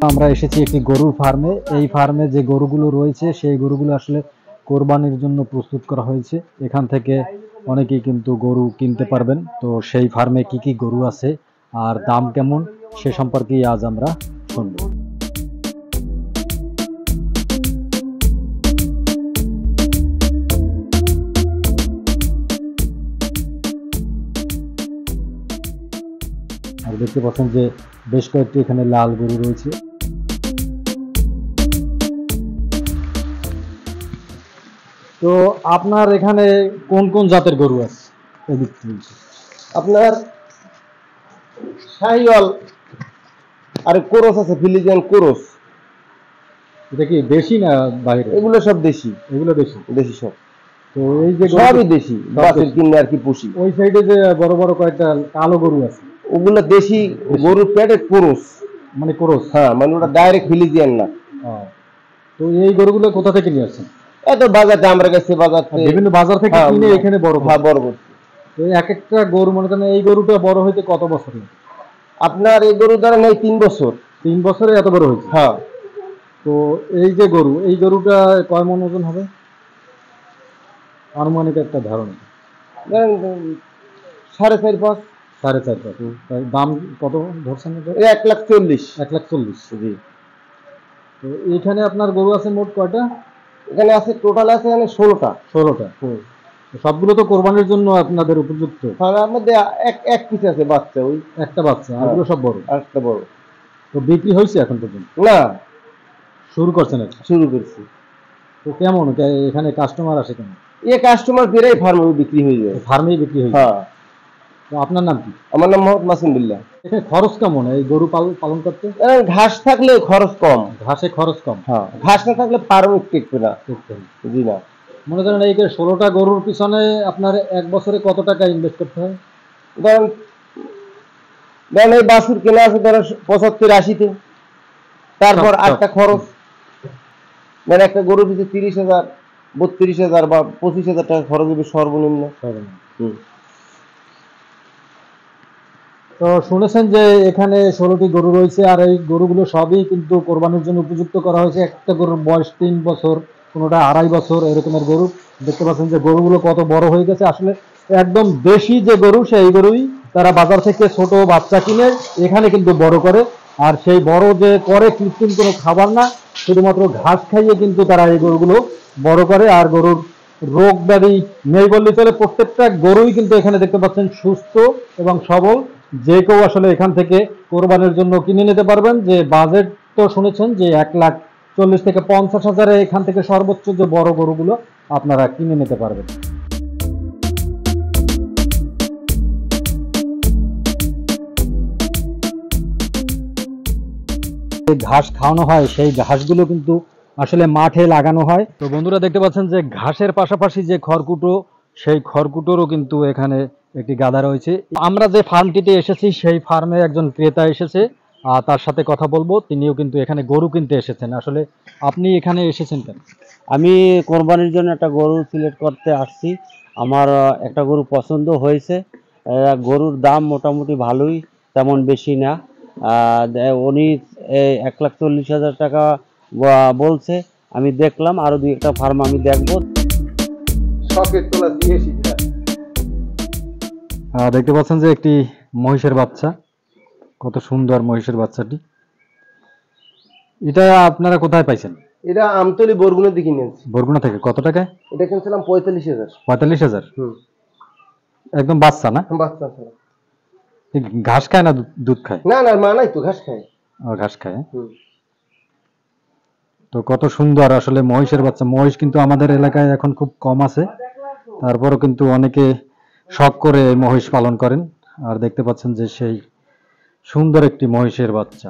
আমরা এসেছি একটি গরুর ফার্মে। এই ফার্মে যে গরুগুলো রয়েছে সেই গরুগুলো আসলে কোরবানির জন্য প্রস্তুত করা হয়েছে। এখান থেকে অনেকেই কিন্তু গরু কিনতে পারবেন। তো সেই ফার্মে কি কি গরু আছে আর দাম কেমন সে সম্পর্কেই আজ আমরা শুনব। আর দেখতে পাচ্ছেন যে বেশ কয়েকটি এখানে লাল গরু রয়েছে। তো আপনার এখানে কোন কোন জাতের গরু আছে? আপনার শাহিওয়াল আর কোরস আছে, ফিলিজিয়ান কোরস। এটা কি দেশি না বাইরে? এগুলো সব দেশি। এগুলো দেশি? দেশি সব। তো এই যে সবই দেশি, বাসের কিনে আর কি পুষি। ওই সাইডে যে বড় বড় কয়েকটা কালো গরু আছে, ওগুলো দেশি গরুর পেটে কোরস, মানে ক্রস। হ্যাঁ, মানে ওটা ডাইরেক্ট ফিলিজিয়ান না। তো এই গরুগুলো কোথা থেকে নিয়ে আসছেন? এত বাজারে আমরা গেছি, বাজার থেকে বিভিন্ন বাজার থেকে কিনে এখানে বড়। হ্যাঁ, বড় করছি। তো এক একটা গরু মনে করেন এই গরুটা বড় হইতে কত বছর লাগে? আপনার এই গরু দ্বারা নেই 3 বছর। 3 বছরে এত বড় হয়েছে? হ্যাঁ। তো এই যে গরু, এই গরুটা কয় মণ ওজন হবে আনুমানিক একটা ধারণা? 4.5-5। 4.5-5। দাম কত ধরছেন? 1,40,000। 1,40,000। জি। তো এখানে আপনার গরু আছে মোট কয়টা? এখানে আছে টোটাল আছে 16টা। 16টা। সবগুলো তো কোরবানির জন্য আপনাদের উপযুক্ত? তার মধ্যে এক পিস আছে বাচ্চা, ওই একটা বাচ্চা, আরগুলো সব বড়? একটা বড়। তো বিক্রি হয়েছে এখন পর্যন্ত? না, শুরু করছেন? শুরু করছি। তো কেমন এখানে কাস্টমার আসে কেমন? কাস্টমার বেড়েই ফার্মে বিক্রি হয়ে যায়। ফার্মেই বিক্রি হয়ে যায়? হ্যাঁ। তো আপনার নাম কি? আমার নাম মোহাম্মদ মাসুম বিল্লাহ। এখানে খরচ কেমন এই গরু পালন করতে? ঘাস থাকলে খরচ কম। ঘাসে খরচ কম? হ্যাঁ, ঘাস না থাকলে ফার্মে টিকবে না। জি না। মনে করেন এই 16টা গরুর পিছনে আপনার এক বছরে কত টাকা ইনভেস্ট করতে হয়? ধরেন এই বাছুর কেনা আছে ধরেন 75-80-তে, তারপর আটটা খরচ, মানে একটা গরুর পিছনে 30,000, 32,000 বা 25,000 টাকা খরচ হবে সর্বনিম্ন। তো শুনেছেন যে এখানে 16টি গরু রয়েছে, আর এই গরুগুলো সবই কিন্তু কোরবানির জন্য উপযুক্ত করা হয়েছে। একটা গরুর বয়স 3 বছর, কোনোটা 2.5 বছর, এরকমের গরু। দেখতে পাচ্ছেন যে গরুগুলো কত বড় হয়ে গেছে। আসলে একদম দেশি যে গরু সেই গরুই তারা বাজার থেকে ছোট বাচ্চা কিনে এখানে কিন্তু বড় করে। আর সেই বড় যে করে কৃত্রিম কোনো খাবার না, শুধুমাত্র ঘাস খাইয়ে কিন্তু তারা এই গরুগুলো বড় করে। আর গরুর রোগ ব্যাধি নেই বললে চলে। প্রত্যেকটা গরুই কিন্তু এখানে দেখতে পাচ্ছেন সুস্থ এবং সবল। যে কেউ আসলে এখান থেকে কোরবানির জন্য কিনে নিতে পারবেন। যে বাজেট তো শুনেছেন যে 1,40,000 থেকে 50,000 এখান থেকে সর্বোচ্চ যে বড় গরুগুলো আপনারা কিনে নিতে পারবেন। ঘাস খাওয়ানো হয়, সেই ঘাসগুলো কিন্তু আসলে মাঠে লাগানো হয়। তো বন্ধুরা দেখতে পাচ্ছেন যে ঘাসের পাশাপাশি যে খড়কুটো, সেই খড়কুটোরও কিন্তু এখানে একটি গাদা রয়েছে। আমরা যে ফার্মটিতে এসেছি সেই ফার্মে একজন ক্রেতা এসেছে, তার সাথে কথা বলবো। তিনিও কিন্তু এখানে গরু কিনতে এসেছেন। আসলে আপনি এখানে এসেছেন কেন? আমি কোরবানির জন্য একটা গরু সিলেক্ট করতে আসছি। আমার একটা গরু পছন্দ হয়েছে। গরুর দাম মোটামুটি ভালোই, তেমন বেশি না। উনি 1,40,000 টাকা বলছে। আমি দেখলাম আরো 2-একটা ফার্ম আমি দেখবো। দেখতে পাচ্ছেন যে একটি মহিষের বাচ্চা, কত সুন্দর মহিষের বাচ্চাটি। এটা আপনারা কোথায় পাইছেন? এটা আমতলী বরগুনা দিকে নিয়েছি। বরগুনা থেকে? কত টাকায়? এটা কিনছিলাম 45,000। 45,000? একদম বাচ্চা না? বাচ্চা। ঘাস খায় না দুধ খায়? না না, মানাই তো ঘাস খায়। ঘাস খায়। তো কত সুন্দর আসলে মহিষের বাচ্চা। মহিষ কিন্তু আমাদের এলাকায় এখন খুব কম আছে, তারপরও কিন্তু অনেকে শখ করে মহিষ পালন করেন। আর দেখতে পাচ্ছেন যে সেই সুন্দর একটি মহিষের বাচ্চা।